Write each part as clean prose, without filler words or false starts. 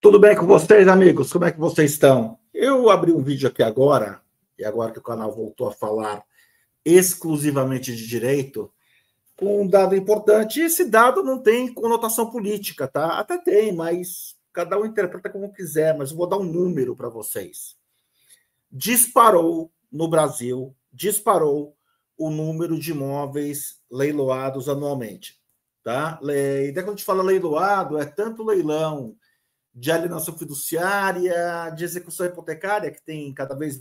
Tudo bem com vocês, amigos? Como é que vocês estão? Eu abri um vídeo aqui agora, e agora que o canal voltou a falar exclusivamente de direito, com um dado importante. E esse dado não tem conotação política, tá? Até tem, mas cada um interpreta como quiser. Mas eu vou dar um número para vocês. Disparou no Brasil, disparou o número de imóveis leiloados anualmente, tá? E daí quando a gente fala leiloado, é tanto leilão de alienação fiduciária, de execução hipotecária, que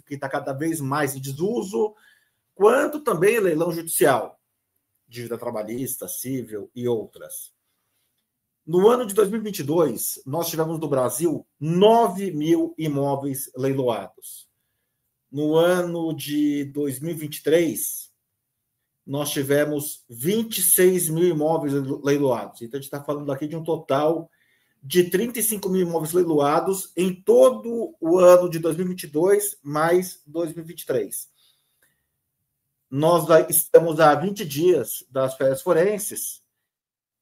está cada vez mais em desuso, quanto também leilão judicial, dívida trabalhista, civil e outras. No ano de 2022, nós tivemos no Brasil 9 mil imóveis leiloados. No ano de 2023, nós tivemos 26 mil imóveis leiloados. Então, a gente está falando aqui de um total de 35 mil imóveis leiloados em todo o ano de 2022 mais 2023. Nós estamos há 20 dias das férias forenses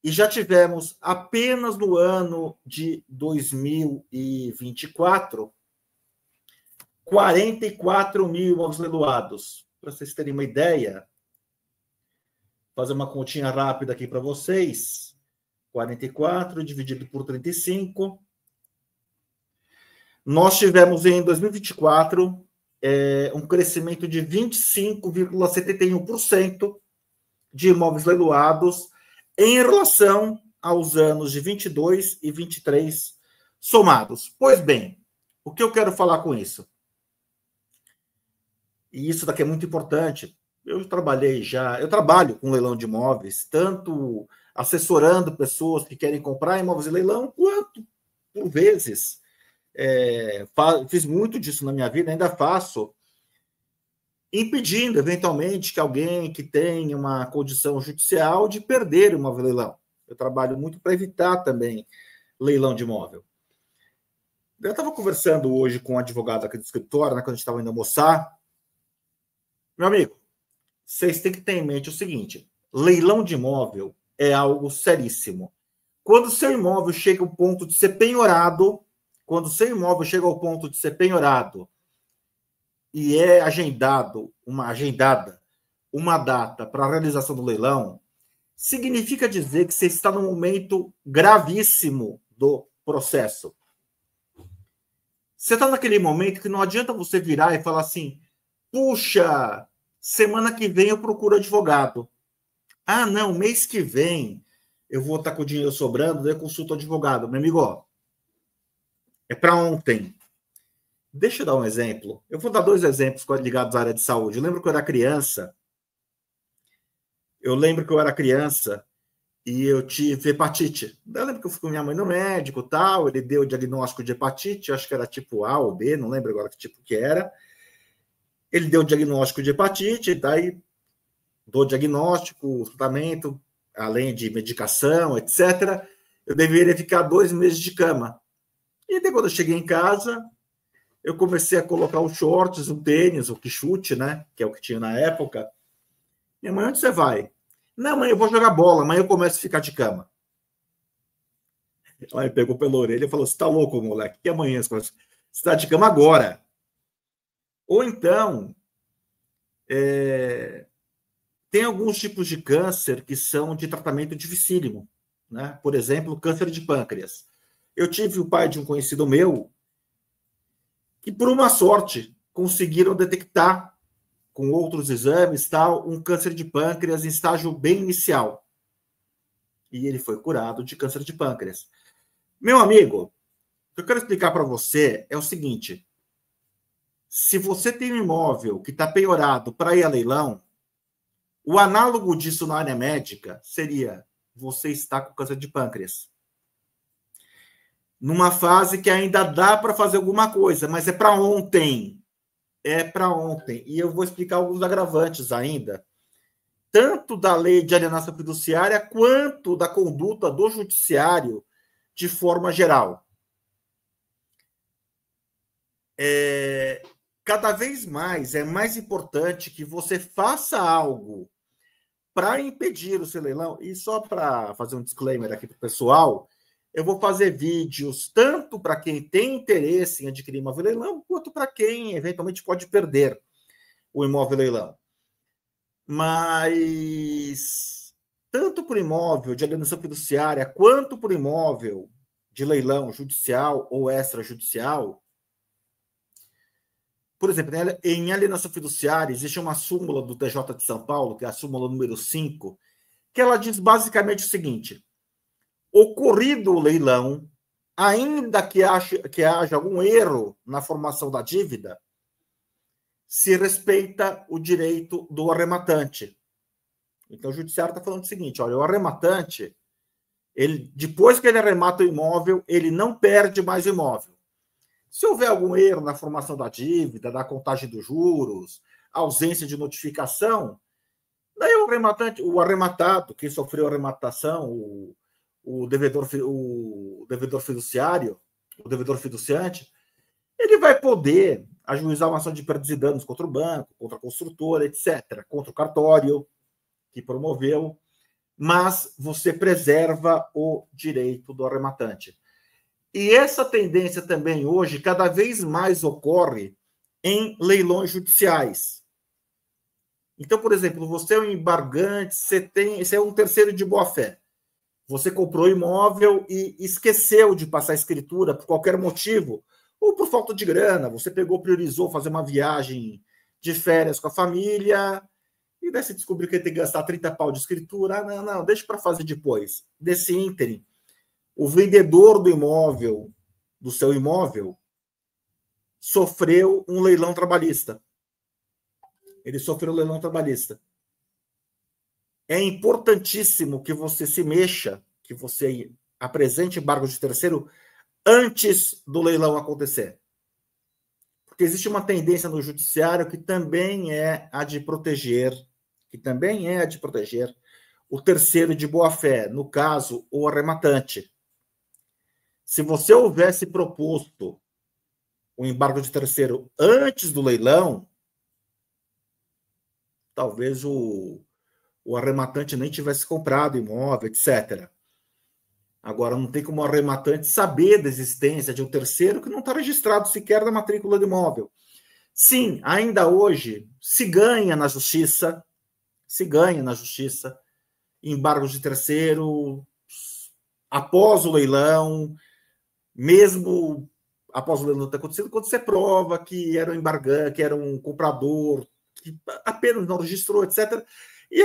e já tivemos apenas no ano de 2024 44 mil imóveis leiloados. Para vocês terem uma ideia, fazer uma continha rápida aqui para vocês. 44 dividido por 35. Nós tivemos em 2024 um crescimento de 25,71% de imóveis leiloados em relação aos anos de 22 e 23 somados. Pois bem, o que eu quero falar com isso? E isso daqui é muito importante. Eu trabalho com leilão de imóveis, tanto assessorando pessoas que querem comprar imóveis em leilão, quanto, por vezes, fiz muito disso na minha vida, ainda faço, impedindo, eventualmente, que alguém que tenha uma condição judicial de perder o imóvel em leilão. Eu trabalho muito para evitar também leilão de imóvel. Eu estava conversando hoje com um advogado aqui do escritório, né, quando a gente estava indo almoçar. Meu amigo, vocês têm que ter em mente o seguinte: leilão de imóvel é algo seríssimo. Quando o seu imóvel chega ao ponto de ser penhorado, e é agendada uma data para a realização do leilão, significa dizer que você está num momento gravíssimo do processo. Você está naquele momento que não adianta você virar e falar assim: puxa, semana que vem eu procuro advogado. Ah, não, mês que vem eu vou estar com o dinheiro sobrando, daí eu consulto o advogado. Meu amigo, ó, é para ontem. Deixa eu dar um exemplo. Eu vou dar 2 exemplos ligados à área de saúde. Eu lembro que eu era criança e eu tive hepatite. Eu lembro que eu fui com minha mãe no médico, tal, ele deu o diagnóstico de hepatite, acho que era tipo A ou B, não lembro agora que tipo que era. Ele deu o diagnóstico de hepatite, daí do diagnóstico, tratamento, além de medicação, etc., eu deveria ficar 2 meses de cama. E daí, quando eu cheguei em casa, eu comecei a colocar os shorts, o tênis, o quichute, né? Que é o que tinha na época. Minha mãe, onde você vai? Não, mãe, eu vou jogar bola, amanhã eu começo a ficar de cama. Ela me pegou pela orelha e falou: você tá louco, moleque? Que amanhã você está de cama agora. Ou então, tem alguns tipos de câncer que são de tratamento dificílimo, né? Por exemplo, câncer de pâncreas. Eu tive o pai de um conhecido meu que, por uma sorte, conseguiram detectar com outros exames, tal, um câncer de pâncreas em estágio bem inicial. E ele foi curado de câncer de pâncreas. Meu amigo, o que eu quero explicar para você é o seguinte: se você tem um imóvel que está penhorado para ir a leilão, o análogo disso na área médica seria você estar com câncer de pâncreas. Numa fase que ainda dá para fazer alguma coisa, mas é para ontem. É para ontem. E eu vou explicar alguns agravantes ainda, tanto da lei de alienação fiduciária quanto da conduta do judiciário de forma geral. Cada vez mais é mais importante que você faça algo para impedir o seu leilão. E só para fazer um disclaimer aqui para o pessoal, eu vou fazer vídeos tanto para quem tem interesse em adquirir imóvel leilão, quanto para quem eventualmente pode perder o imóvel leilão. Mas tanto por imóvel de alienação fiduciária, quanto por imóvel de leilão judicial ou extrajudicial, por exemplo, em alienação fiduciária, existe uma súmula do TJ de São Paulo, que é a súmula número 5, que ela diz basicamente o seguinte: ocorrido o leilão, ainda que haja algum erro na formação da dívida, se respeita o direito do arrematante. Então, o judiciário está falando o seguinte: olha, o arrematante, depois que ele arremata o imóvel, ele não perde mais o imóvel. Se houver algum erro na formação da dívida, da contagem dos juros, ausência de notificação, daí o arrematado, quem sofreu a arrematação, o devedor fiduciário, o devedor fiduciante, ele vai poder ajuizar uma ação de perdas e danos contra o banco, contra a construtora, etc., contra o cartório que promoveu, mas você preserva o direito do arrematante. E essa tendência também hoje cada vez mais ocorre em leilões judiciais. Então, por exemplo, você é um embargante, você é um terceiro de boa-fé. Você comprou imóvel e esqueceu de passar a escritura por qualquer motivo, ou por falta de grana. Você priorizou fazer uma viagem de férias com a família, e daí você descobriu que tem que gastar 30 pau de escritura. Não, deixa para fazer depois. Desse ínterim, o vendedor do seu imóvel, sofreu um leilão trabalhista. Ele sofreu um leilão trabalhista. É importantíssimo que você se mexa, que você apresente embargo de terceiro antes do leilão acontecer. Porque existe uma tendência no judiciário que também é a de proteger, o terceiro de boa-fé, no caso, o arrematante. Se você houvesse proposto o embargo de terceiro antes do leilão, talvez o arrematante nem tivesse comprado imóvel, etc. Agora, não tem como o arrematante saber da existência de um terceiro que não está registrado sequer na matrícula do imóvel. Sim, ainda hoje se ganha na justiça embargos de terceiro após o leilão, mesmo após o leilão ter acontecido, quando você prova que era um embargante, que era um comprador, que apenas não registrou, etc., e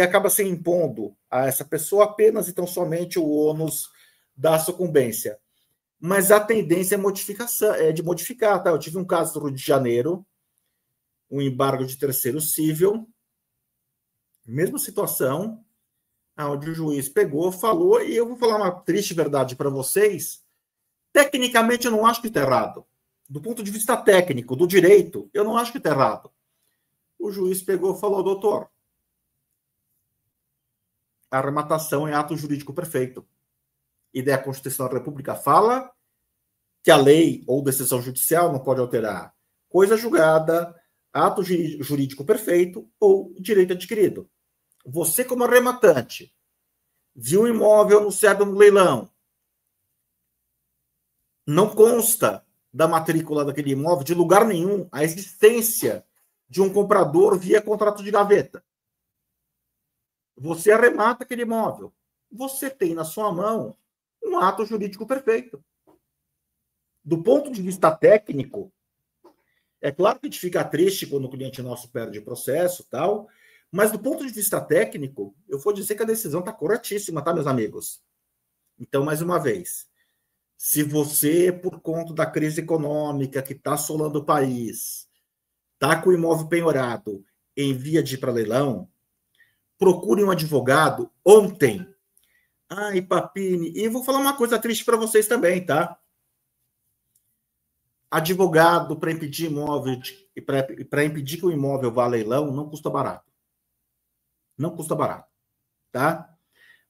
acaba se impondo a essa pessoa apenas e tão somente o ônus da sucumbência. Mas a tendência é de modificar. Tá? Eu tive um caso no Rio de Janeiro, um embargo de terceiro cível, mesma situação, onde o juiz pegou, falou, e eu vou falar uma triste verdade para vocês: tecnicamente eu não acho que está errado. Do ponto de vista técnico, do direito, eu não acho que está errado. O juiz pegou e falou: doutor, a arrematação é ato jurídico perfeito. E daí a Constituição da República fala que a lei ou decisão judicial não pode alterar coisa julgada, ato jurídico perfeito ou direito adquirido. Você, como arrematante, viu um imóvel anunciado no leilão, não consta da matrícula daquele imóvel, de lugar nenhum, a existência de um comprador via contrato de gaveta. Você arremata aquele imóvel. Você tem na sua mão um ato jurídico perfeito. Do ponto de vista técnico, é claro que a gente fica triste quando o cliente nosso perde o processo, tal, mas do ponto de vista técnico, eu vou dizer que a decisão está corretíssima, tá, meus amigos? Então, mais uma vez, se você, por conta da crise econômica que está assolando o país, está com o imóvel penhorado em via de ir para leilão, procure um advogado ontem. Ai, Papini, e vou falar uma coisa triste para vocês também, tá? Advogado para impedir imóvel e para impedir que o imóvel vá a leilão não custa barato. Não custa barato, tá?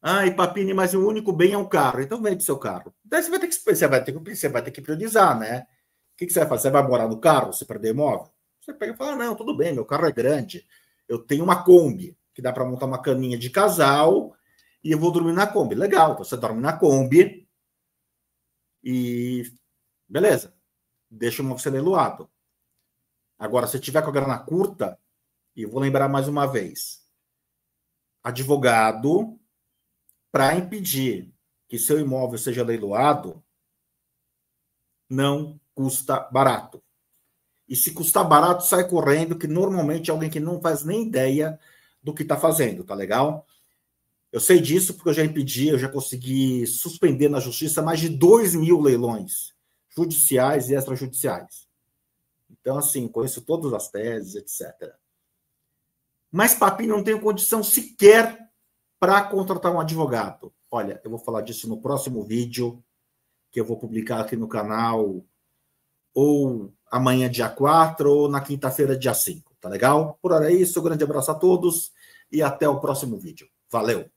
Ai, Papini, mas o único bem é um carro. Então vende seu carro. Daí você vai ter que priorizar, né? O que você vai fazer? Você vai morar no carro se perder imóvel? Você pega e fala: não, tudo bem, meu carro é grande. Eu tenho uma Kombi, que dá para montar uma caminha de casal, e eu vou dormir na Kombi. Legal, então você dorme na Kombi, e beleza, deixa o imóvel ser leiloado. Agora, se tiver com a grana curta, e vou lembrar mais uma vez, advogado, para impedir que seu imóvel seja leiloado, não custa barato. E se custar barato, sai correndo, que normalmente é alguém que não faz nem ideia do que está fazendo, tá legal? Eu sei disso porque eu já impedi, eu já consegui suspender na justiça mais de 2.000 leilões judiciais e extrajudiciais. Então, assim, conheço todas as teses, etc. Mas papinho não tenho condição sequer para contratar um advogado. Olha, eu vou falar disso no próximo vídeo, que eu vou publicar aqui no canal, ou amanhã, dia 4, ou na quinta-feira, dia 5. Tá legal? Por hora é isso, um grande abraço a todos e até o próximo vídeo. Valeu!